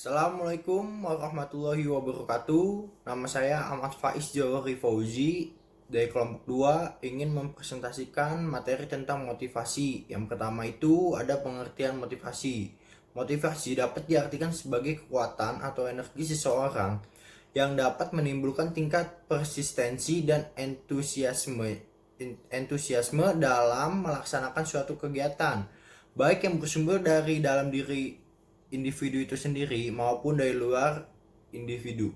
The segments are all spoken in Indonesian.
Assalamualaikum warahmatullahi wabarakatuh. Nama saya Ahmad Faiz Jawahri Fauzi dari kelompok 2 ingin mempresentasikan materi tentang motivasi. Yang pertama itu ada pengertian motivasi. Motivasi dapat diartikan sebagai kekuatan atau energi seseorang yang dapat menimbulkan tingkat persistensi dan entusiasme dalam melaksanakan suatu kegiatan, baik yang bersumber dari dalam diri individu itu sendiri maupun dari luar individu.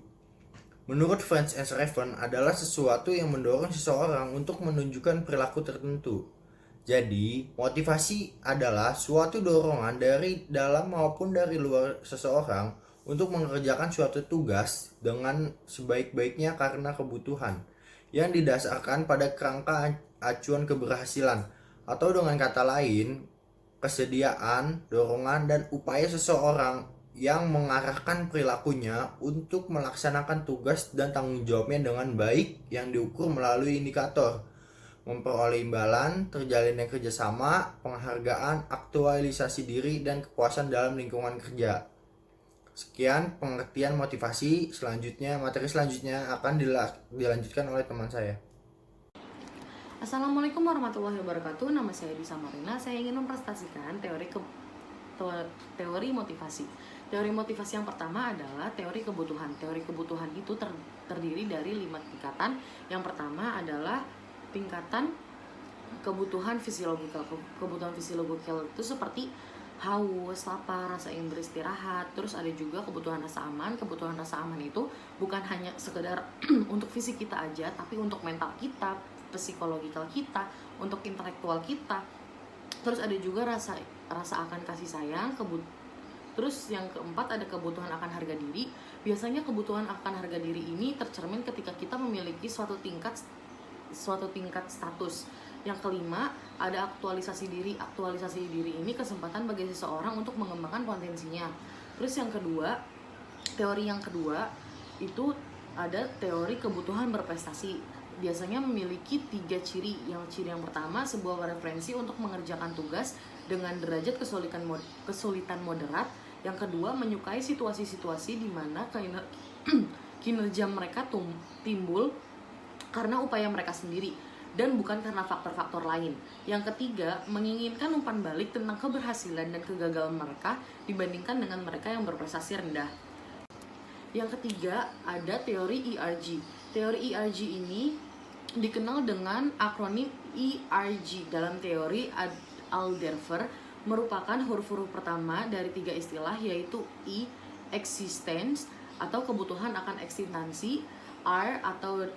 Menurut Friends and Raven adalah sesuatu yang mendorong seseorang untuk menunjukkan perilaku tertentu. Jadi, motivasi adalah suatu dorongan dari dalam maupun dari luar seseorang untuk mengerjakan suatu tugas dengan sebaik-baiknya karena kebutuhan yang didasarkan pada kerangka acuan keberhasilan, atau dengan kata lain, kesediaan, dorongan, dan upaya seseorang yang mengarahkan perilakunya untuk melaksanakan tugas dan tanggung jawabnya dengan baik yang diukur melalui indikator memperoleh imbalan, terjalinnya kerjasama, penghargaan, aktualisasi diri, dan kepuasan dalam lingkungan kerja. Sekian pengertian motivasi. Materi selanjutnya akan dilanjutkan oleh teman saya. Assalamualaikum warahmatullahi wabarakatuh. Nama saya Disa Marina. Saya ingin mempresentasikan teori motivasi. Teori motivasi yang pertama adalah teori kebutuhan. Teori kebutuhan itu terdiri dari 5 tingkatan. Yang pertama adalah tingkatan kebutuhan fisiologikal. Kebutuhan fisiologikal itu seperti haus, lapar, rasa ingin beristirahat. Terus ada juga kebutuhan rasa aman. Kebutuhan rasa aman itu bukan hanya sekedar untuk fisik kita aja, tapi untuk mental kita, psikologikal kita, untuk intelektual kita. Terus ada juga rasa akan kasih sayang. Terus yang keempat ada kebutuhan akan harga diri. Biasanya kebutuhan akan harga diri ini tercermin ketika kita memiliki suatu tingkat status. Yang kelima ada aktualisasi diri. Aktualisasi diri ini kesempatan bagi seseorang untuk mengembangkan potensinya. Terus teori yang kedua itu ada teori kebutuhan berprestasi. Biasanya memiliki 3 ciri. Ciri yang pertama, sebuah referensi untuk mengerjakan tugas dengan derajat kesulitan moderat. Yang kedua, menyukai situasi-situasi di mana kinerja mereka timbul karena upaya mereka sendiri dan bukan karena faktor-faktor lain. Yang ketiga, menginginkan umpan balik tentang keberhasilan dan kegagalan mereka dibandingkan dengan mereka yang berprestasi rendah. Yang ketiga, ada teori ERG. Teori ERG ini dikenal dengan akronim ERG. Dalam teori Alderfer merupakan huruf-huruf pertama dari 3 istilah, yaitu E, existence atau kebutuhan akan eksistensi, R atau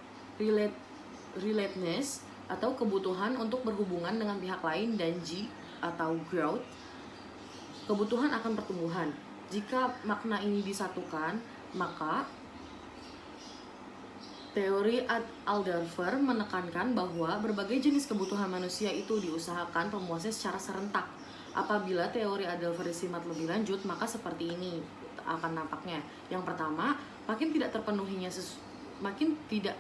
relatedness atau kebutuhan untuk berhubungan dengan pihak lain, dan G atau growth, kebutuhan akan pertumbuhan. Jika makna ini disatukan, maka teori Alderfer menekankan bahwa berbagai jenis kebutuhan manusia itu diusahakan pemuasnya secara serentak. Apabila teori Alderfer disimak lebih lanjut, maka seperti ini akan nampaknya. Yang pertama, makin tidak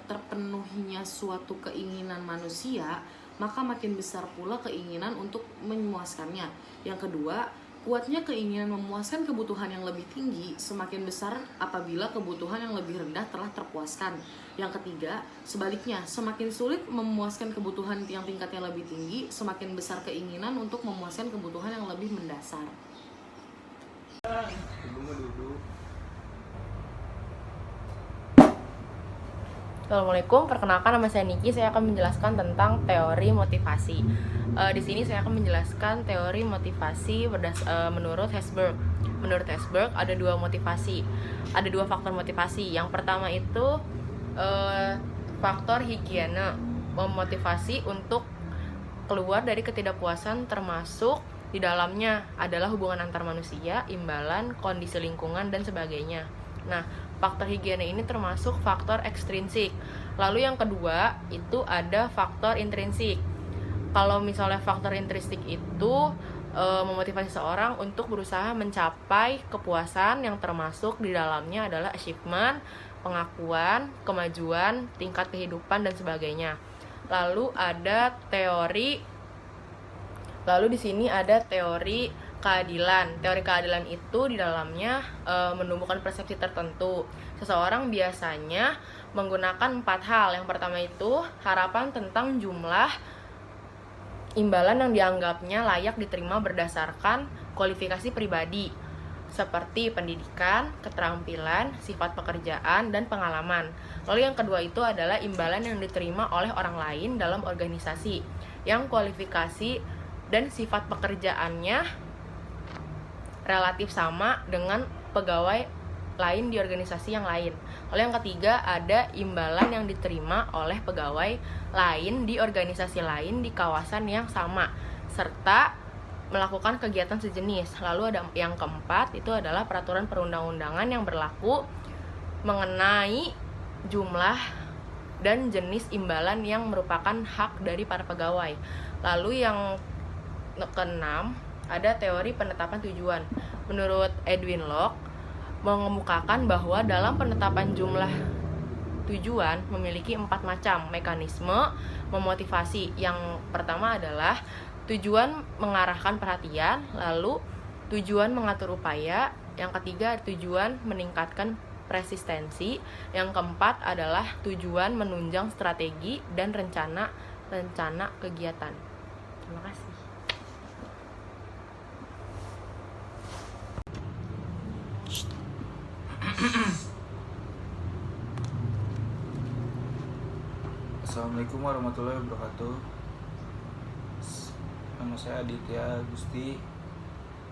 terpenuhinya suatu keinginan manusia, maka makin besar pula keinginan untuk memuaskannya. Yang kedua, kuatnya keinginan memuaskan kebutuhan yang lebih tinggi semakin besar apabila kebutuhan yang lebih rendah telah terpuaskan. Yang ketiga, sebaliknya, semakin sulit memuaskan kebutuhan yang tingkatnya lebih tinggi, semakin besar keinginan untuk memuaskan kebutuhan yang lebih mendasar. Assalamualaikum, perkenalkan nama saya Niki. Saya akan menjelaskan tentang teori motivasi. Di sini saya akan menjelaskan teori motivasi menurut Herzberg. Menurut Herzberg ada 2 motivasi, ada 2 faktor motivasi. Yang pertama itu faktor higiene, memotivasi untuk keluar dari ketidakpuasan, termasuk di dalamnya adalah hubungan antar manusia, imbalan, kondisi lingkungan, dan sebagainya. Nah, faktor higiene ini termasuk faktor ekstrinsik. Lalu yang kedua itu ada faktor intrinsik. Kalau misalnya faktor intrinsik itu memotivasi seorang untuk berusaha mencapai kepuasan yang termasuk di dalamnya adalah achievement, pengakuan, kemajuan, tingkat kehidupan, dan sebagainya. Lalu di sini ada teori keadilan. Teori keadilan itu di dalamnya menumbuhkan persepsi tertentu. Seseorang biasanya menggunakan 4 hal. Yang pertama itu harapan tentang jumlah imbalan yang dianggapnya layak diterima berdasarkan kualifikasi pribadi seperti pendidikan, keterampilan, sifat pekerjaan, dan pengalaman. Lalu yang kedua itu adalah imbalan yang diterima oleh orang lain dalam organisasi yang kualifikasi dan sifat pekerjaannya relatif sama dengan pegawai lain di organisasi yang lain. Lalu yang ketiga ada imbalan yang diterima oleh pegawai lain di organisasi lain di kawasan yang sama serta melakukan kegiatan sejenis. Lalu ada yang keempat itu adalah peraturan perundang-undangan yang berlaku mengenai jumlah dan jenis imbalan yang merupakan hak dari para pegawai. Lalu yang keenam ada teori penetapan tujuan. Menurut Edwin Locke mengemukakan bahwa dalam penetapan jumlah tujuan memiliki 4 macam mekanisme memotivasi. Yang pertama adalah tujuan mengarahkan perhatian, lalu tujuan mengatur upaya, yang ketiga tujuan meningkatkan resistensi, yang keempat adalah tujuan menunjang strategi dan rencana kegiatan. Terima kasih. Assalamualaikum warahmatullahi wabarakatuh. Nama saya Aditya Gusti.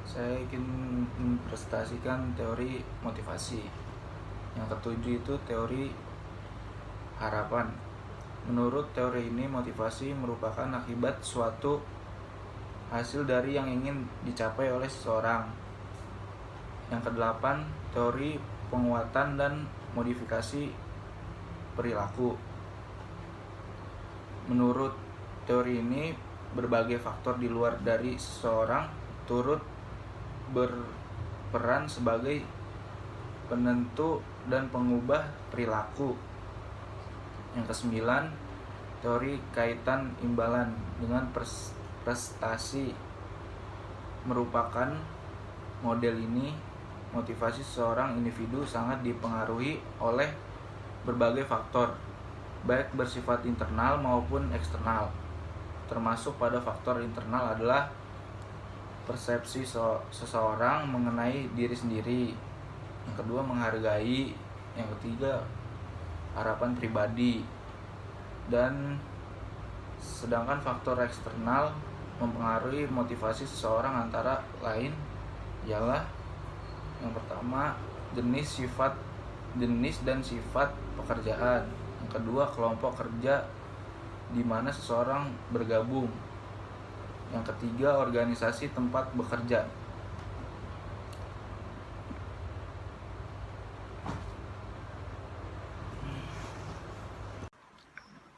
Saya ingin mempresentasikan teori motivasi. Yang ketujuh itu teori harapan. Menurut teori ini, motivasi merupakan akibat suatu hasil dari yang ingin dicapai oleh seseorang. Yang kedelapan, teori penguatan dan modifikasi perilaku. Menurut teori ini, berbagai faktor di luar dari seseorang turut berperan sebagai penentu dan pengubah perilaku. Yang kesembilan, teori kaitan imbalan dengan prestasi merupakan model ini. Motivasi seorang individu sangat dipengaruhi oleh berbagai faktor, baik bersifat internal maupun eksternal. Termasuk pada faktor internal adalah persepsi seseorang mengenai diri sendiri. Yang kedua, menghargai. Yang ketiga, harapan pribadi. Dan sedangkan faktor eksternal mempengaruhi motivasi seseorang antara lain ialah yang pertama, jenis dan sifat pekerjaan. Yang kedua, kelompok kerja di mana seseorang bergabung. Yang ketiga, organisasi tempat bekerja.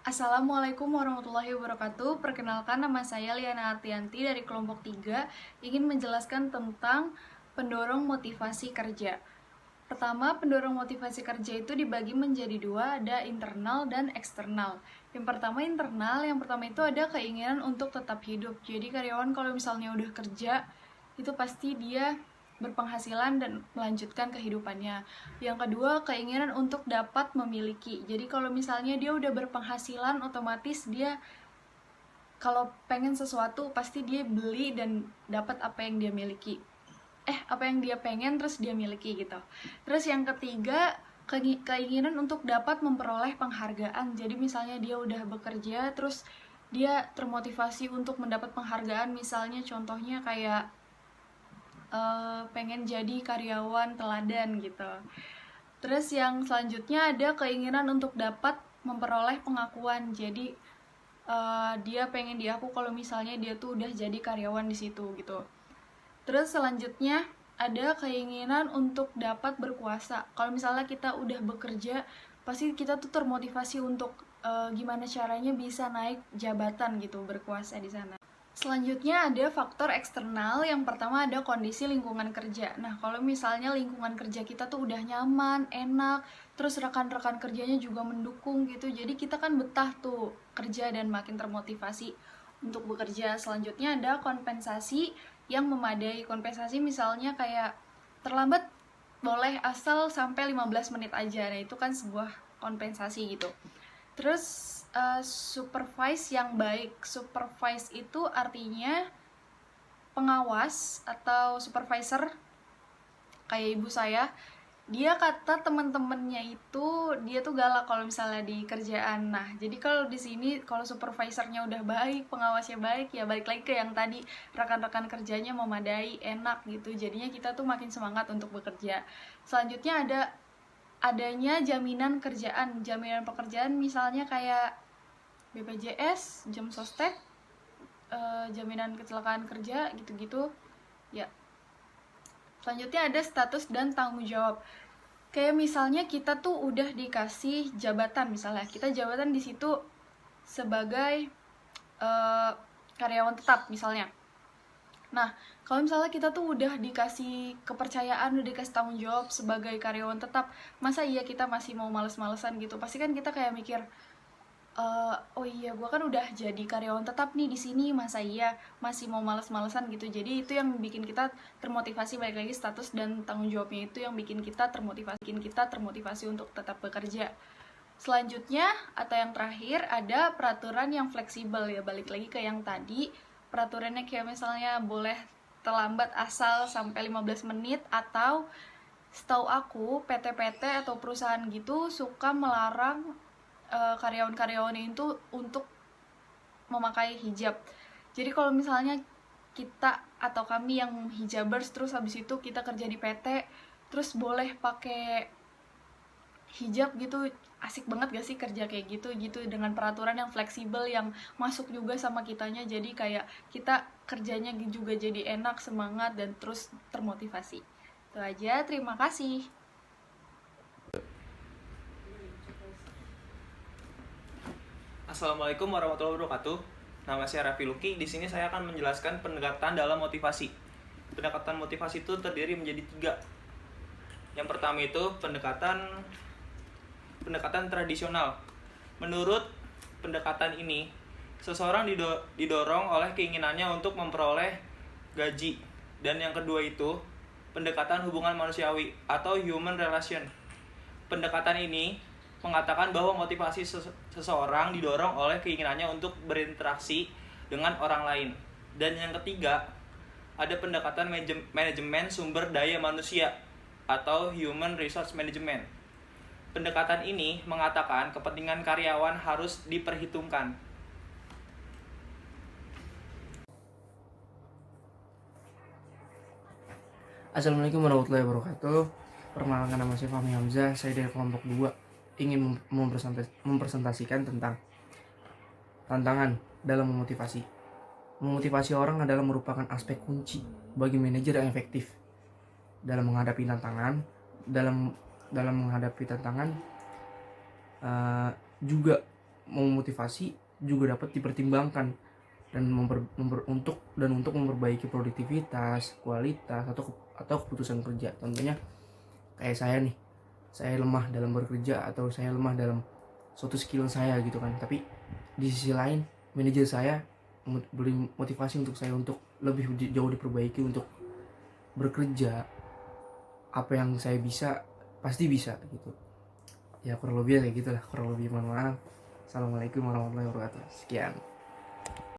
Assalamualaikum warahmatullahi wabarakatuh. Perkenalkan, nama saya Liana Artianti dari kelompok 3, ingin menjelaskan tentang pendorong motivasi kerja. Pertama, pendorong motivasi kerja itu dibagi menjadi 2, ada internal dan eksternal. Yang pertama internal, yang pertama itu ada keinginan untuk tetap hidup. Jadi karyawan kalau misalnya udah kerja, itu pasti dia berpenghasilan dan melanjutkan kehidupannya. Yang kedua, keinginan untuk dapat memiliki. Jadi kalau misalnya dia udah berpenghasilan, otomatis dia kalau pengen sesuatu pasti dia beli dan dapat apa yang dia miliki. Apa yang dia pengen terus dia miliki gitu. Terus yang ketiga, keinginan untuk dapat memperoleh penghargaan. Jadi misalnya dia udah bekerja terus dia termotivasi untuk mendapat penghargaan, misalnya contohnya kayak pengen jadi karyawan teladan gitu. Terus yang selanjutnya ada keinginan untuk dapat memperoleh pengakuan. Jadi dia pengen diaku kalau misalnya dia tuh udah jadi karyawan di situ gitu. Terus selanjutnya ada keinginan untuk dapat berkuasa. Kalau misalnya kita udah bekerja, pasti kita tuh termotivasi untuk gimana caranya bisa naik jabatan gitu, berkuasa di sana. Selanjutnya ada faktor eksternal. Yang pertama ada kondisi lingkungan kerja. Nah, kalau misalnya lingkungan kerja kita tuh udah nyaman, enak, terus rekan-rekan kerjanya juga mendukung gitu, jadi kita kan betah tuh kerja dan makin termotivasi untuk bekerja. Selanjutnya ada kompensasi. yang memadai. Kompensasi misalnya kayak terlambat boleh asal sampai 15 menit aja. Nah, itu kan sebuah kompensasi gitu. Terus supervise yang baik. Supervise itu artinya pengawas atau supervisor, kayak ibu saya. Dia kata teman-temannya itu dia tuh galak kalau misalnya di kerjaan. Nah, jadi kalau di sini kalau supervisornya udah baik, pengawasnya baik, ya balik lagi ke yang tadi, rekan-rekan kerjanya memadai, enak gitu. Jadinya kita tuh makin semangat untuk bekerja. Selanjutnya adanya jaminan kerjaan, jaminan pekerjaan misalnya kayak BPJS, jam sostek, jaminan kecelakaan kerja gitu-gitu. Ya. Selanjutnya ada status dan tanggung jawab. Kayak misalnya kita tuh udah dikasih jabatan, misalnya kita jabatan di situ sebagai karyawan tetap misalnya. Nah, kalau misalnya kita tuh udah dikasih kepercayaan, udah dikasih tanggung jawab sebagai karyawan tetap, masa iya kita masih mau males-malesan gitu? Pasti kan kita kayak mikir, oh iya, gue kan udah jadi karyawan tetap nih di sini, masa iya masih mau males-malesan gitu. Jadi itu yang bikin kita termotivasi, balik lagi status dan tanggung jawabnya itu yang bikin kita termotivasi untuk tetap bekerja. Selanjutnya atau yang terakhir ada peraturan yang fleksibel, ya balik lagi ke yang tadi. Peraturannya kayak misalnya boleh terlambat asal sampai 15 menit, atau setahu aku PT-PT atau perusahaan gitu suka melarang karyawan-karyawan itu untuk memakai hijab. Jadi kalau misalnya kita atau kami yang hijabers terus habis itu kita kerja di PT terus boleh pakai hijab gitu, asik banget gak sih kerja kayak gitu dengan peraturan yang fleksibel yang masuk juga sama kitanya. Jadi kayak kita kerjanya juga jadi enak, semangat, dan terus termotivasi. Itu aja, terima kasih. Assalamualaikum warahmatullahi wabarakatuh. Nama saya Raffi Luki. Di sini saya akan menjelaskan pendekatan dalam motivasi. Pendekatan motivasi itu terdiri menjadi 3. Yang pertama itu pendekatan tradisional. Menurut pendekatan ini, seseorang didorong oleh keinginannya untuk memperoleh gaji. Dan yang kedua itu pendekatan hubungan manusiawi atau human relation. Pendekatan ini mengatakan bahwa motivasi seseorang didorong oleh keinginannya untuk berinteraksi dengan orang lain. Dan yang ketiga, ada pendekatan manajemen sumber daya manusia atau human resource management. Pendekatan ini mengatakan kepentingan karyawan harus diperhitungkan. Assalamualaikum warahmatullahi wabarakatuh. Perkenalkan, nama saya Fahmi Hamzah. Saya dari kelompok 2 ingin mempresentasikan tentang tantangan dalam memotivasi. Memotivasi orang adalah merupakan aspek kunci bagi manajer yang efektif dalam menghadapi tantangan. Dalam menghadapi tantangan juga memotivasi juga dapat dipertimbangkan dan untuk memperbaiki produktivitas, kualitas atau keputusan kerja. Contohnya kayak saya nih, saya lemah dalam bekerja atau saya lemah dalam suatu skill saya gitu kan, tapi di sisi lain manajer saya beri motivasi untuk saya untuk lebih jauh diperbaiki untuk bekerja. Apa yang saya bisa pasti bisa gitu ya, kurang lebih kayak gitulah, kurang lebih. Mohon maaf. Assalamualaikum warahmatullahi wabarakatuh. Sekian.